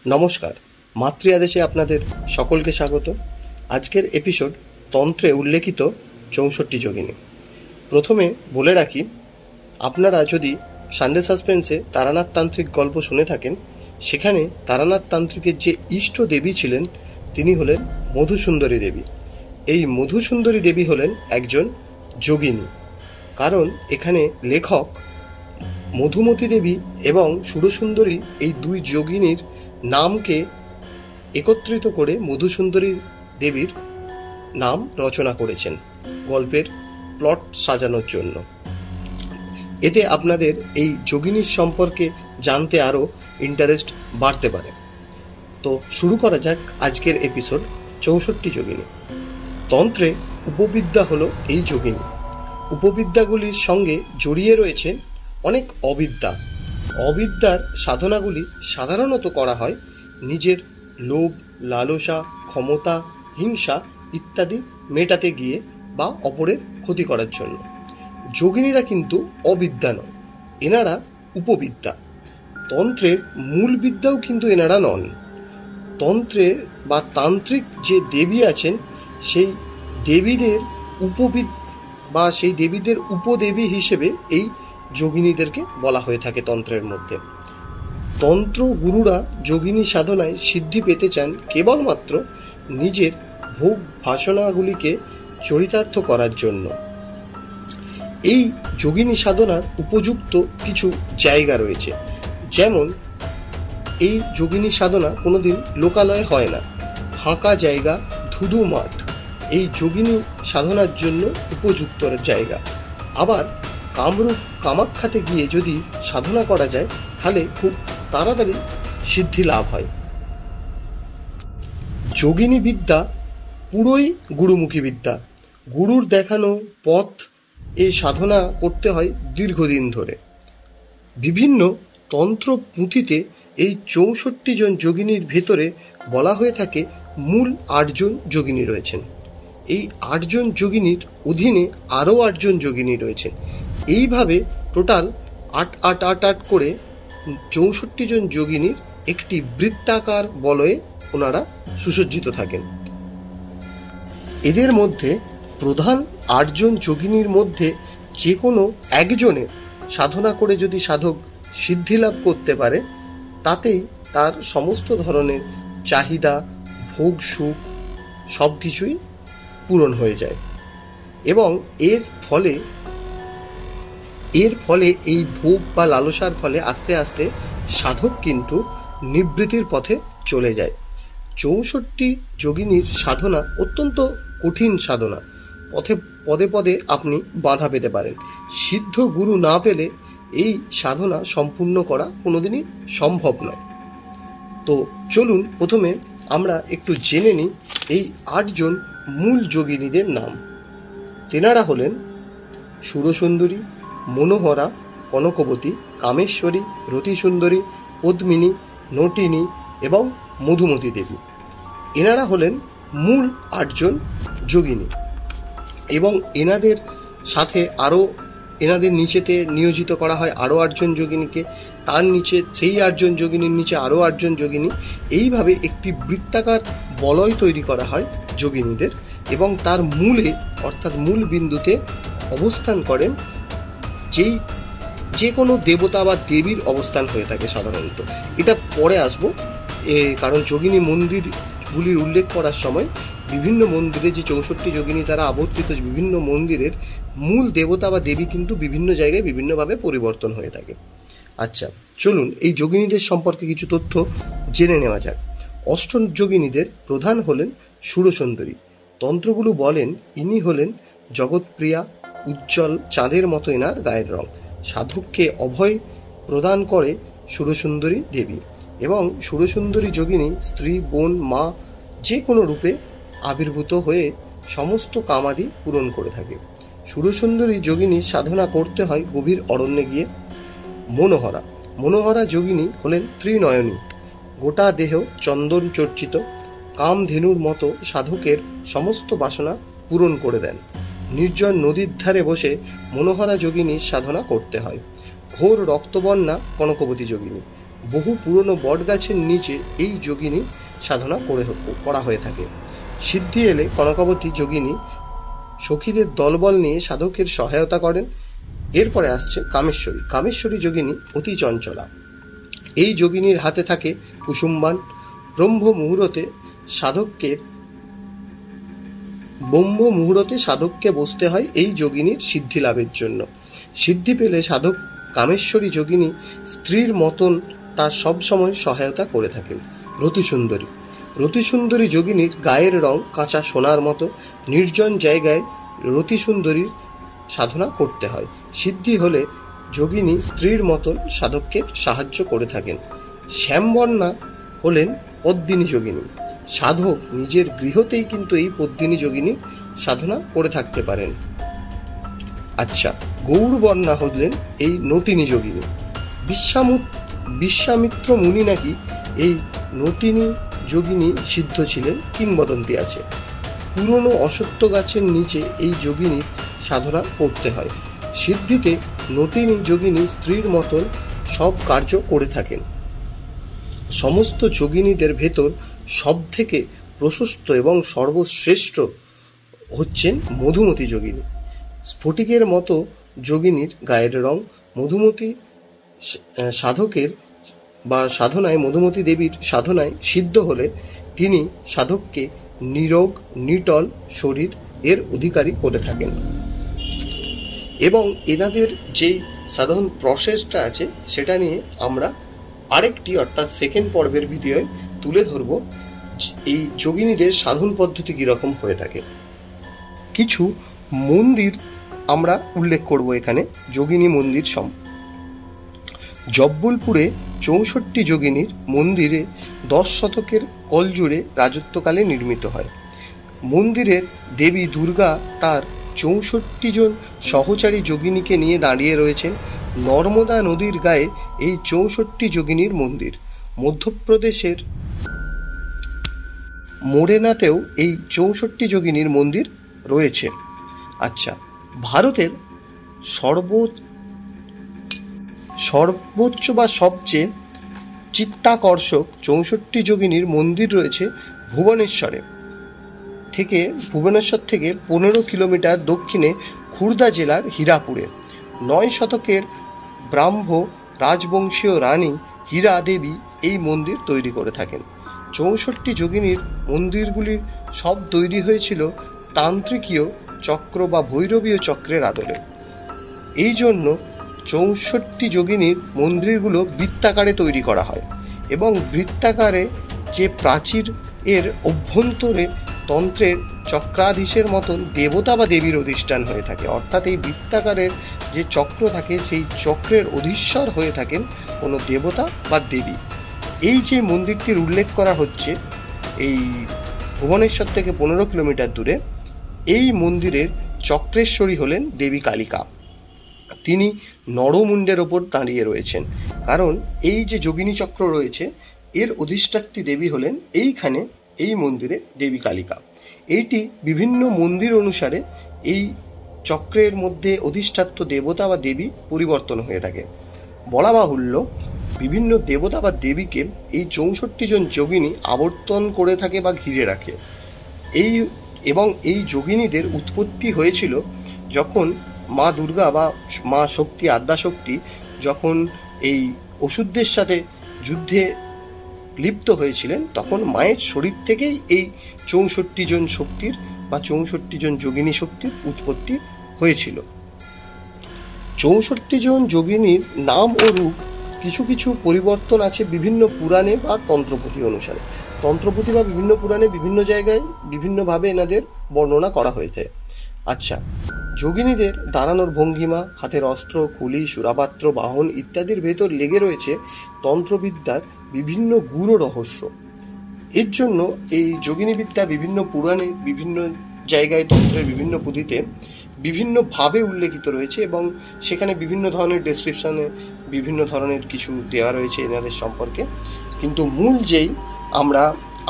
নমস্কার, মাতৃ আদেশে আপনাদের সকলকে স্বাগত। আজকের এপিসোড তন্ত্রে উল্লেখিত ৬৪ যোগিনী। প্রথমে বলে রাখি, আপনারা যদি সানডে সাসপেন্সে তারানাথ তান্ত্রিক গল্প শুনে থাকেন, সেখানে তারানাথ তান্ত্রিকের যে ইষ্ট দেবী ছিলেন তিনি হলেন মধুসুন্দরী দেবী। এই মধুসুন্দরী দেবী হলেন একজন যোগিনী, কারণ এখানে লেখক মধুমতী দেবী এবং সুরসুন্দরী এই দুই যোগিনীর নামকে একত্রিত করে মধুসুন্দরী দেবীর নাম রচনা করেছেন গল্পের প্লট সাজানোর জন্য। এতে আপনাদের এই যোগিনীর সম্পর্কে জানতে আরও ইন্টারেস্ট বাড়তে পারে। তো শুরু করা যাক আজকের এপিসোড ৬৪ যোগিনী। তন্ত্রে উপবিদ্যা হলো এই যোগিনী। উপবিদ্যাগুলির সঙ্গে জড়িয়ে রয়েছে অনেক অবিদ্যা। অবিদ্যার সাধনাগুলি সাধারণত করা হয় নিজের লোভ, লালসা, ক্ষমতা, হিংসা ইত্যাদি মেটাতে গিয়ে বা অপরের ক্ষতি করার জন্য। যোগিনীরা কিন্তু অবিদ্যা নয়, এনারা উপবিদ্যা। তন্ত্রের মূল বিদ্যাও কিন্তু এনারা নন। তন্ত্রে বা তান্ত্রিক যে দেবী আছেন, সেই দেবীদের সেই দেবীদের উপদেবী হিসেবে এই যোগিনীদেরকে বলা হয়ে থাকে তন্ত্রের মধ্যে। তন্ত্র গুরুরা যোগিনী সাধনায় সিদ্ধি পেতে চান কেবলমাত্র নিজের ভোগ বাসনাগুলিকে চরিতার্থ করার জন্য। এই যোগিনী সাধনার উপযুক্ত কিছু জায়গা রয়েছে, যেমন এই যোগিনী সাধনা কোনোদিন লোকালয়ে হয় না। ফাঁকা জায়গা, ধুধু মাঠ এই যোগিনী সাধনার জন্য উপযুক্ত জায়গা। আবার কামরূপ কামাখ্যাতে গিয়ে যদি সাধনা করা যায়, তাহলে খুব তাড়াতাড়ি সিদ্ধি লাভ হয়। যোগিনী বিদ্যা পুরোই গুরুমুখী বিদ্যা। গুরুর দেখানো পথ এই সাধনা করতে হয় দীর্ঘদিন ধরে। বিভিন্ন তন্ত্র পুঁথিতে এই ৬৪ জন যোগিনীর ভেতরে বলা হয়ে থাকে মূল ৮ জন যোগিনী রয়েছেন। এই ৮ জন যোগিনীর অধীনে আরও ৮ জন যোগিনী রয়েছেন। এইভাবে টোটাল ৮ করে ৬৪ জন যোগিনীর একটি বৃত্তাকার বলয়ে ওনারা সুসজ্জিত থাকেন। এদের মধ্যে প্রধান ৮ জন যোগিনীর মধ্যে যে কোনো একজনের সাধনা করে যদি সাধক সিদ্ধি লাভ করতে পারে, তাতেই তার সমস্ত ধরনের চাহিদা, ভোগ, সুখ সব কিছুই পূরণ হয়ে যায়। এবং এর ফলে এই ভোগ বা লালসার ফলে আস্তে আস্তে সাধক কিন্তু নিবৃত্তির পথে চলে যায়। ৬৪ যোগিনীর সাধনা অত্যন্ত কঠিন সাধনা। পদে পদে আপনি বাধা পেতে পারেন। সিদ্ধ গুরু না পেলে এই সাধনা সম্পূর্ণ করা কোনোদিনই সম্ভব নয়। তো চলুন প্রথমে আমরা একটু জেনে নিই এই ৮ জন মূল যোগিনীদের নাম। তেনারা হলেন সুরসুন্দরী, মনোহরা, কনকবতী, কামেশ্বরী, রতিসুন্দরী, পদ্মিনী, নটিনী এবং মধুমতী দেবী। এনারা হলেন মূল ৮ জন যোগিনী। এবং এনাদের সাথে এনাদের নিচেতে নিয়োজিত করা হয় আরও ৮ জন যোগিনীকে। তার নিচে সেই ৮ জন যোগিনীর নিচে আরও ৮ জন যোগিনী। এইভাবে একটি বৃত্তাকার বলয় তৈরি করা হয় যোগিনীদের। এবং তার মূলে অর্থাৎ মূল বিন্দুতে অবস্থান করেন যে কোনো দেবতা বা দেবীর অবস্থান হয়ে থাকে সাধারণত। এটা পরে আসবো, কারণ যোগিনী মন্দিরগুলির উল্লেখ করার সময় বিভিন্ন মন্দিরে যে ৬৪ যোগিনী দ্বারা আবর্তিত বিভিন্ন মন্দিরের মূল দেবতা বা দেবী কিন্তু বিভিন্ন জায়গায় বিভিন্নভাবে পরিবর্তন হয়ে থাকে। আচ্ছা, চলুন এই যোগিনীদের সম্পর্কে কিছু তথ্য জেনে নেওয়া যাক। অষ্টম যোগিনীদের প্রধান হলেন সুরসুন্দরী। তন্ত্রগুলো বলেন ইনি হলেন জগৎপ্রিয়া, উজ্জ্বল চাঁদের মতো এনার গায়ের রং। সাধককে অভয় প্রদান করে সুরসুন্দরী দেবী। এবং সুরসুন্দরী যোগিনী স্ত্রী, বোন, মা যে কোনো রূপে আবির্ভূত হয়ে সমস্ত কামাদি পূরণ করে থাকে। সুরসুন্দরী যোগিনীর সাধনা করতে হয় গভীর অরণ্যে গিয়ে। মনোহরা যোগিনী হলেন ত্রিনয়নী। গোটা দেহ চন্দন চর্চিত, কামধেনুর মতো সাধকের সমস্ত বাসনা পূরণ করে দেন। নির্জন নদীর ধারে বসে মনোহরা যোগিনীর সাধনা করতে হয়। ঘোর রক্তবর্ণা কনকবতী যোগিনী। বহু পুরনো বট গাছের নিচে এই যোগিনী সাধনা করা হয়ে থাকে। সিদ্ধি এলে কনকাবতী যোগিনী সখীদের দলবল নিয়ে সাধকের সহায়তা করেন। এরপরে আসছে কামেশ্বরী। কামেশ্বরী যোগিনী অতি চঞ্চলা। এই যোগিনীর হাতে থাকে কুসুমবান। ব্রহ্ম মুহূর্তে সাধককে বসতে হয় এই যোগিনীর সিদ্ধি লাভের জন্য। সিদ্ধি পেলে সাধক কামেশ্বরী যোগিনী স্ত্রীর মতন তার সবসময় সহায়তা করে থাকেন। রতিসুন্দরী। রতিসুন্দরী যোগিনীর গায়ের রং কাঁচা সোনার মতো। নির্জন জায়গায় রতিসুন্দরীর সাধনা করতে হয়। সিদ্ধি হলে যোগিনী স্ত্রীর মতন সাধককে সাহায্য করে থাকেন। শ্যামবর্ণা হলেন পদ্মিনী যোগিনী। সাধক নিজের গৃহতেই কিন্তু এই পদ্মিনী যোগিনী সাধনা করে থাকতে পারেন। আচ্ছা, গৌরবর্ণা হলেন এই নটিনী যোগিনী। বিশ্বামিত্র মুনি নাকি এই নটিনী যোগিনী সিদ্ধ ছিলেন, কিংবদন্তি আছে। পুরনো অশ্বত্থ গাছের নিচে এই যোগিনীর সাধনা করতে হয়। সিদ্ধিতে নটিনী যোগিনী স্ত্রীর মতন সব কার্য করে থাকেন। সমস্ত যোগিনীদের ভেতর সব থেকে প্রশস্ত এবং সর্বশ্রেষ্ঠ হচ্ছেন মধুমতি যোগিনী। স্ফটিকের মতো যোগিনীর গায়ের রং। মধুমতি সাধকের বা সাধনায়, মধুমতি দেবীর সাধনায় সিদ্ধ হলে তিনি সাধককে নিরোগ নিটল শরীর এর অধিকারী করে থাকেন। এবং এনাদের যে সাধন প্রসেসটা আছে সেটা নিয়ে আমরা আরেকটি অর্থাৎ সেকেন্ড পর্বের ভিডিওয় তুলে ধরব, এই যোগিনীদের সাধন পদ্ধতি কীরকম হয়ে থাকে। কিছু মন্দির আমরা উল্লেখ করব এখানে যোগিনী মন্দির জব্বলপুরে 64 যোগিনীর মন্দিরে 10 শতকের কলজুড়ে রাজত্বকালে নির্মিত হয়। মন্দিরের দেবী দুর্গা তার 64 জন সহচারী যোগিনীকে নিয়ে দাঁড়িয়ে রয়েছেন। নর্মদা নদীর গায়ে এই 64 যোগিনীর মন্দির। মধ্যপ্রদেশের মোরেনাতেও এই 64 যোগিনীর মন্দির রয়েছে। আচ্ছা, ভারতের সর্বোচ্চ বা সবচেয়ে চিত্তাকর্ষক 64 যোগিনীর মন্দির রয়েছে ভুবনেশ্বর থেকে 15 কিলোমিটার দক্ষিণে খুর্দা জেলার হীরাপুরে। 9 শতকের ব্রাহ্ম রাজবংশীয় রানী হীরা দেবী এই মন্দির তৈরি করে থাকেন। 64 যোগিনীর মন্দিরগুলির সব তৈরি হয়েছিল তান্ত্রিকীয় চক্র বা ভৈরবীয় চক্রের আদলে। এই জন্য 64 যোগিনীর মন্দিরগুলো বৃত্তাকারে তৈরি করা হয় এবং বৃত্তাকারে যে প্রাচীর এর অভ্যন্তরে তন্ত্রের চক্রাধীশের মতন দেবতা বা দেবীর অধিষ্ঠান হয়ে থাকে। অর্থাৎ এই বৃত্তাকারের যে চক্র থাকে সেই চক্রের অধীশ্বর হয়ে থাকেন কোনো দেবতা বা দেবী। এই যে মন্দিরটির উল্লেখ করা হচ্ছে এই ভুবনেশ্বর থেকে 15 কিলোমিটার দূরে, এই মন্দিরের চক্রেশ্বরী হলেন দেবী কালিকা। তিনি নরমুণ্ডের ওপর দাঁড়িয়ে রয়েছেন, কারণ এই যে যোগিনী চক্র রয়েছে এর অধিষ্ঠাত্রী দেবী হলেন এইখানে এই মন্দিরে দেবী কালিকা। এইটি বিভিন্ন মন্দির অনুসারে এই চক্রের মধ্যে অধিষ্ঠাত্র দেবতা বা দেবী পরিবর্তন হয়ে থাকে। বলা বাহুল্য, বিভিন্ন দেবতা বা দেবীকে এই 64 জন যোগিনী আবর্তন করে থাকে বা ঘিরে রাখে। এই যোগিনীদের উৎপত্তি হয়েছিল যখন মা দুর্গা বা মা শক্তি, আদ্যাশক্তি যখন এই অসুরদের সাথে যুদ্ধে লিপ্ত হয়েছিলেন, তখন মায়ের শরীর থেকেই এই 64 জন শক্তির বা 64 জন যোগিনী শক্তির উৎপত্তি হয়েছিল। 64 জন যোগিনীর নাম ও রূপ কিছু কিছু পরিবর্তন আছে বিভিন্ন পুরাণে বা তন্ত্রপুঁথি অনুসারে। তন্ত্রপুঁথি বা বিভিন্ন পুরাণে বিভিন্ন জায়গায় বিভিন্নভাবে এনাদের বর্ণনা করা হয়েছে। আচ্ছা, যোগিনীদের দাঁড়ানোর ভঙ্গিমা, হাতের অস্ত্র, খুলি, সুরাপাত্র, বাহন ইত্যাদির ভেতর লেগে রয়েছে তন্ত্রবিদ্যার বিভিন্ন গূঢ় রহস্য। এর জন্য এই যোগিনীবিদ্যা বিভিন্ন পুরাণে, বিভিন্ন জায়গায়, তন্ত্রের বিভিন্ন পুঁথিতে বিভিন্নভাবে উল্লেখিত রয়েছে এবং সেখানে বিভিন্ন ধরনের ডেসক্রিপশানে বিভিন্ন ধরনের কিছু দেওয়া রয়েছে এনাদের সম্পর্কে। কিন্তু মূল যেই আমরা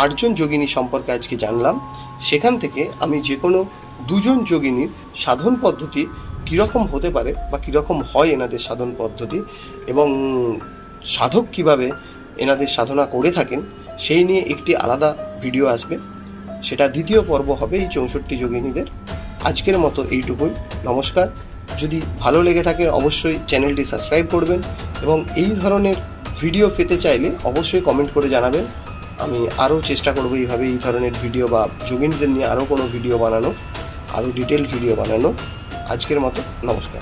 8 জন যোগিনী সম্পর্কে আজকে জানলাম, সেখান থেকে আমি যে কোনো 2 জন যোগিনীর সাধন পদ্ধতি কীরকম হতে পারে বা কীরকম হয় এনাদের সাধন পদ্ধতি এবং সাধক কিভাবে এনাদের সাধনা করে থাকেন সেই নিয়ে একটি আলাদা ভিডিও আসবে, সেটা দ্বিতীয় পর্ব হবে এই 64 যোগিনীদের। আজকের মতো এইটুকুই, নমস্কার। যদি ভালো লেগে থাকে অবশ্যই চ্যানেলটি সাবস্ক্রাইব করবেন এবং এই ধরনের ভিডিও পেতে চাইলে অবশ্যই কমেন্ট করে জানাবেন। আমি আরও চেষ্টা করবো এইভাবে এই ধরনের ভিডিও বা যোগিনীদের নিয়ে আরও কোনো ভিডিও বানানো, আরও ডিটেল ভিডিও বানানো। আজকের মতো নমস্কার।